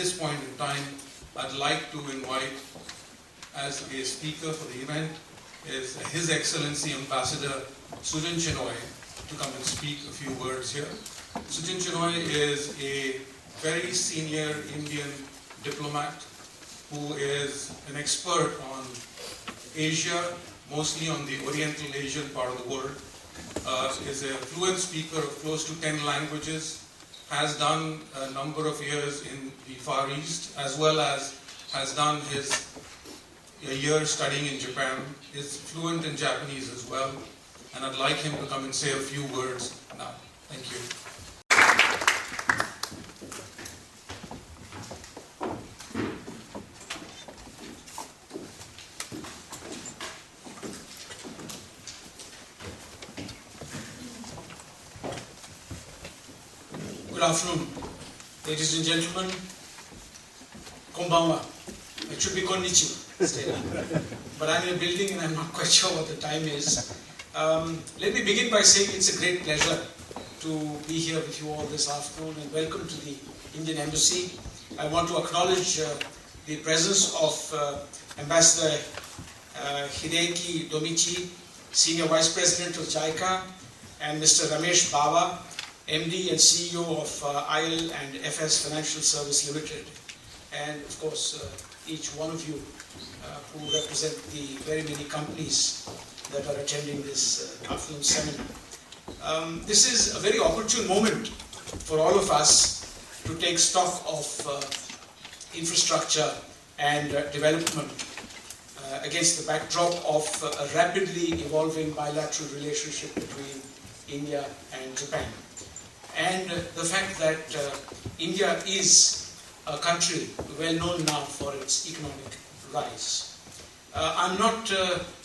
this point in time, I'd like to invite as a speaker for the event is His Excellency Ambassador Sujan Chinoy to come and speak a few words here. Sujan Chinoy is a very senior Indian diplomat who is an expert on Asia, mostly on the Oriental Asian part of the world. Is a fluent speaker of close to 10 languages, has done a number of years in the Far East, as well as has done a year studying in Japan, is fluent in Japanese as well, and I'd like him to come and say a few words now. Thank you. Good afternoon, ladies and gentlemen. Konbanwa. It should be konnichiwa, but I'm in a building and I'm not quite sure what the time is. Let me begin by saying it's a great pleasure to be here with you all this afternoon, and welcome to the Indian Embassy. I want to acknowledge the presence of Ambassador Hideki Domichi, Senior Vice President of JICA, and Mr. Ramesh Baba, MD and CEO of IL&FS Financial Service Limited, and of course each one of you who represent the very many companies that are attending this afternoon seminar. This is a very opportune moment for all of us to take stock of infrastructure and development against the backdrop of a rapidly evolving bilateral relationship between India and Japan. And the fact that India is a country well known now for its economic rise. I'm not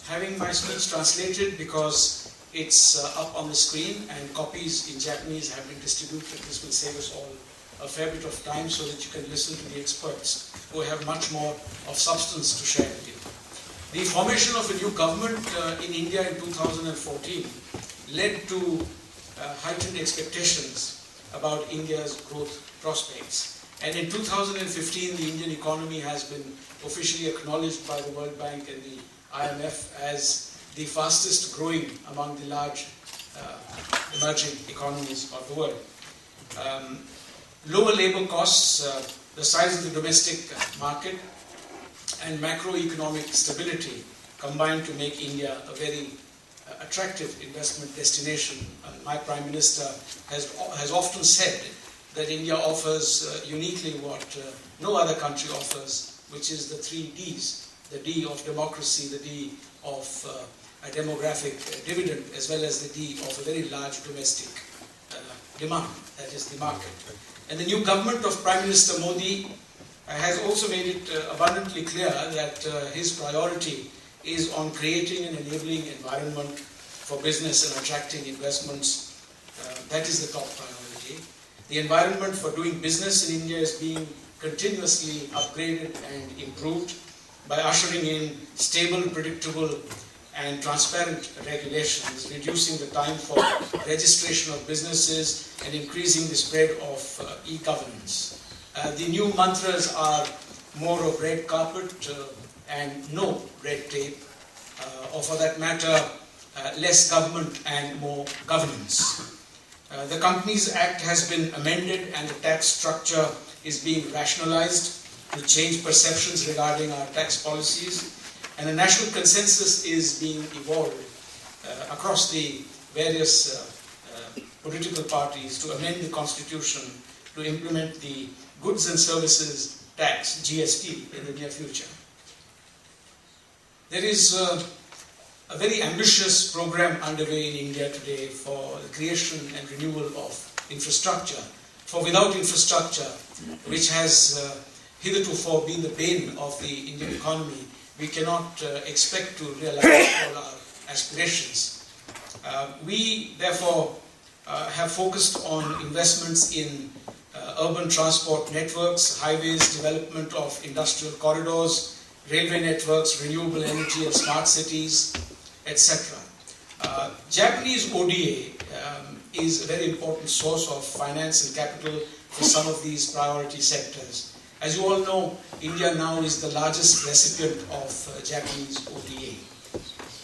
having my speech translated because it's up on the screen and copies in Japanese have been distributed. This will save us all a fair bit of time so that you can listen to the experts who have much more of substance to share with you. The formation of a new government in India in 2014 led to heightened expectations about India's growth prospects. And in 2015, the Indian economy has been officially acknowledged by the World Bank and the IMF as the fastest growing among the large emerging economies of the world. Lower labor costs, the size of the domestic market, and macroeconomic stability combined to make India a very attractive investment destination. My Prime Minister has often said that India offers uniquely what no other country offers, which is the 3 Ds. The D of democracy, the D of a demographic dividend, as well as the D of a very large domestic demand, that is the market. And the new government of Prime Minister Modi has also made it abundantly clear that his priority is on creating an enabling environment for business and attracting investments. That is the top priority. The environment for doing business in India is being continuously upgraded and improved by ushering in stable, predictable and transparent regulations, reducing the time for registration of businesses and increasing the spread of e-governance. The new mantras are more of red carpet and no red tape, or for that matter, less government and more governance. The Companies Act has been amended and the tax structure is being rationalized to change perceptions regarding our tax policies, and a national consensus is being evolved across the various political parties to amend the constitution to implement the goods and services tax, GST, in the near future. There is a very ambitious program underway in India today for the creation and renewal of infrastructure. For without infrastructure, which has hitherto been the bane of the Indian economy, we cannot expect to realize all our aspirations. We therefore have focused on investments in urban transport networks, highways, development of industrial corridors, railway networks, renewable energy and smart cities, etc. Japanese ODA is a very important source of finance and capital for some of these priority sectors, As you all know, India now is the largest recipient of Japanese ODA.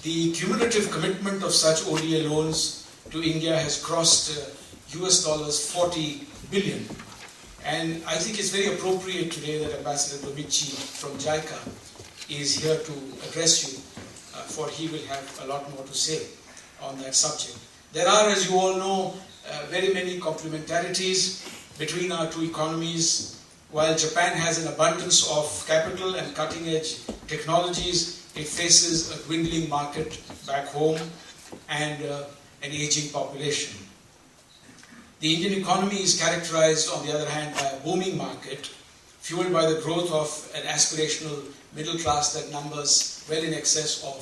The cumulative commitment of such ODA loans to India has crossed US dollars 40 billion. And I think it's very appropriate today that Ambassador Domichi from JICA is here to address you, for he will have a lot more to say on that subject. There are, as you all know, very many complementarities between our two economies. While Japan has an abundance of capital and cutting-edge technologies, it faces a dwindling market back home and an aging population. The Indian economy is characterized, on the other hand, by a booming market, fueled by the growth of an aspirational middle class that numbers well in excess of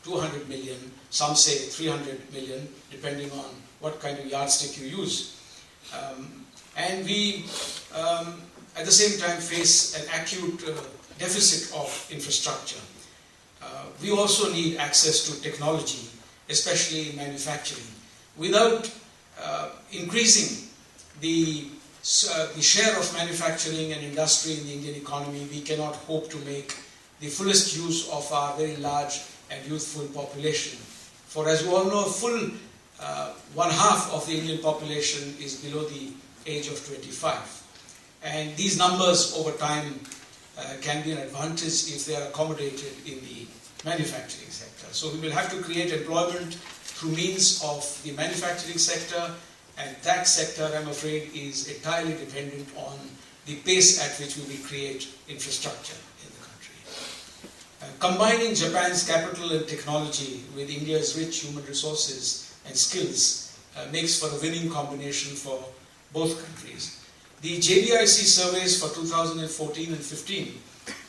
200 million, some say 300 million, depending on what kind of yardstick you use. And we, at the same time, face an acute deficit of infrastructure. We also need access to technology, especially in manufacturing. Without increasing the share of manufacturing and industry in the Indian economy, we cannot hope to make the fullest use of our very large and youthful population. For as you all know, a full 1/2 of the Indian population is below the age of 25. And these numbers over time can be an advantage if they are accommodated in the manufacturing sector. So we will have to create employment through means of the manufacturing sector, and that sector, I'm afraid, is entirely dependent on the pace at which we will create infrastructure in the country. Combining Japan's capital and technology with India's rich human resources and skills makes for a winning combination for both countries. The JBIC surveys for 2014 and 15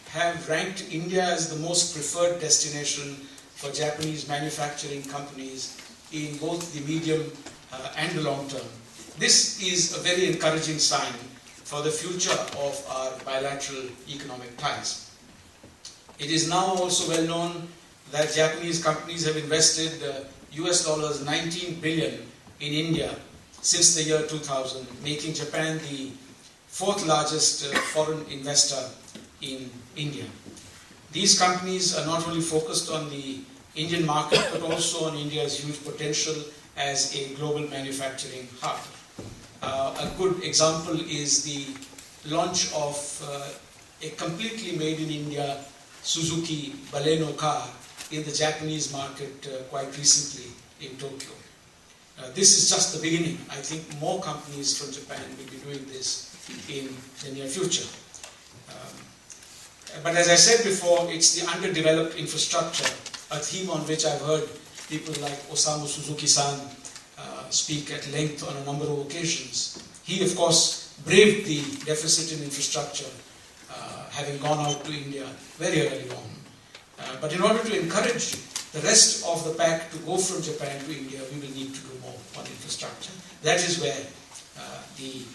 have ranked India as the most preferred destination for Japanese manufacturing companies in both the medium and the long term. This is a very encouraging sign for the future of our bilateral economic ties. It is now also well known that Japanese companies have invested US dollars 19 billion in India since the year 2000, making Japan the 4th largest foreign investor in India. These companies are not only focused on the Indian market, but also on India's huge potential as a global manufacturing hub. A good example is the launch of a completely made in India Suzuki Baleno car in the Japanese market quite recently in Tokyo. This is just the beginning. I think more companies from Japan will be doing this in the near future. But as I said before, it's the underdeveloped infrastructure, a theme on which I've heard people like Osamu Suzuki-san speak at length on a number of occasions. He, of course, braved the deficit in infrastructure, having gone out to India very early on. But in order to encourage the rest of the pack to go from Japan to India, we will need to do more on infrastructure. That is where the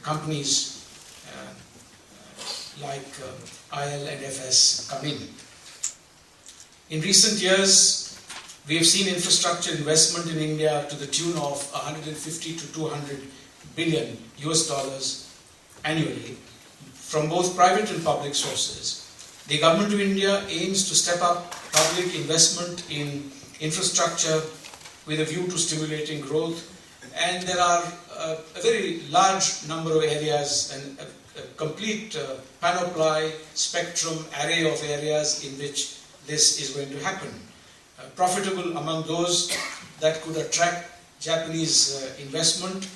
companies like IL&FS come in. In recent years, we have seen infrastructure investment in India to the tune of 150 to 200 billion US dollars annually from both private and public sources. The government of India aims to step up public investment in infrastructure with a view to stimulating growth, and there are a very large number of areas and a complete panoply, spectrum, array of areas in which this is going to happen. Profitable among those that could attract Japanese investment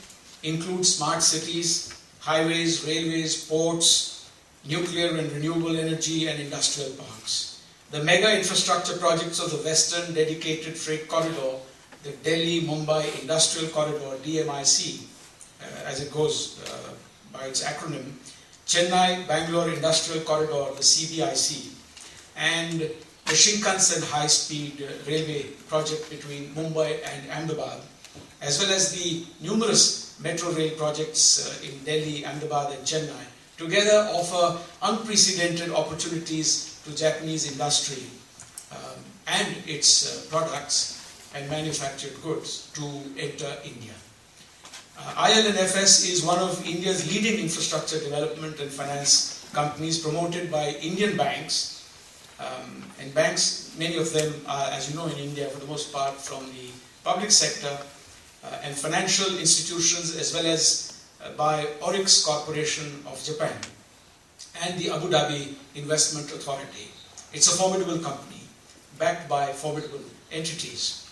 include smart cities, highways, railways, ports, nuclear and renewable energy, and industrial parks. The mega infrastructure projects of the Western Dedicated Freight Corridor, the Delhi-Mumbai Industrial Corridor, DMIC, as it goes by its acronym, Chennai-Bangalore Industrial Corridor, the CBIC, and the Shinkansen high-speed railway project between Mumbai and Ahmedabad, as well as the numerous metro rail projects in Delhi, Ahmedabad and Chennai, together offer unprecedented opportunities to Japanese industry and its products and manufactured goods to enter India. IL&FS is one of India's leading infrastructure development and finance companies promoted by Indian banks. And banks, many of them are, as you know, in India for the most part from the public sector, and financial institutions, as well as by ORIX Corporation of Japan and the Abu Dhabi Investment Authority. It's a formidable company backed by formidable entities.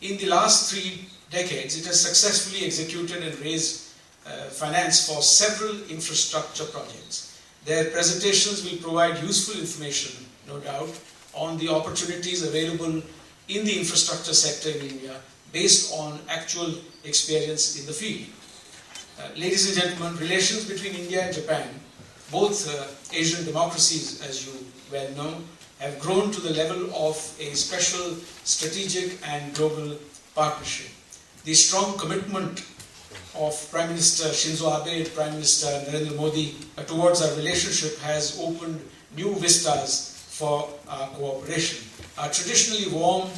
In the last 3 decades, it has successfully executed and raised finance for several infrastructure projects. Their presentations will provide useful information, no doubt, on the opportunities available in the infrastructure sector in India based on actual experience in the field. Ladies and gentlemen, relations between India and Japan, both Asian democracies, as you well know, have grown to the level of a special strategic and global partnership. The strong commitment of Prime Minister Shinzo Abe and Prime Minister Narendra Modi towards our relationship has opened new vistas for our cooperation. Our traditionally warm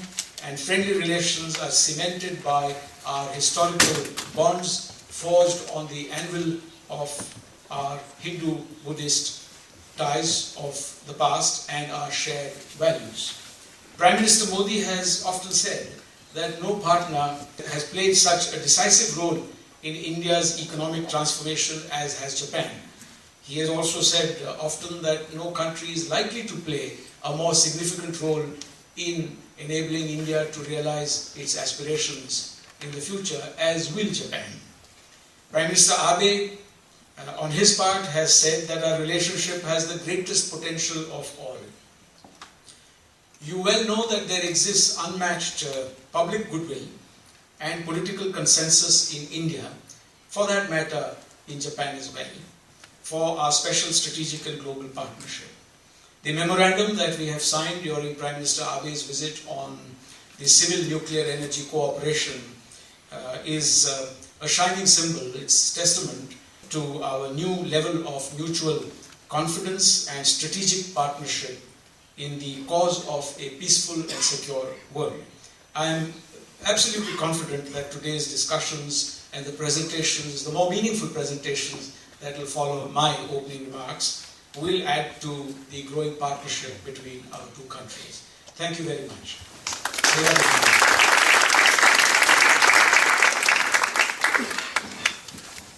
and friendly relations are cemented by our historical bonds forged on the anvil of our Hindu-Buddhist ties of the past and our shared values. Prime Minister Modi has often said that no partner has played such a decisive role in India's economic transformation as has Japan. He has also said often that no country is likely to play a more significant role in enabling India to realize its aspirations in the future, as will Japan. Prime Minister Abe, on his part, has said that our relationship has the greatest potential of all. You well know that there exists unmatched public goodwill and political consensus in India, for that matter in Japan as well, for our special strategic and global partnership. The memorandum that we have signed during Prime Minister Abe's visit on the civil nuclear energy cooperation is a shining symbol. It's testament to our new level of mutual confidence and strategic partnership in the cause of a peaceful and secure world. I am absolutely confident that today's discussions and the presentations, the more meaningful presentations that will follow my opening remarks, will add to the growing partnership between our two countries. Thank you very much.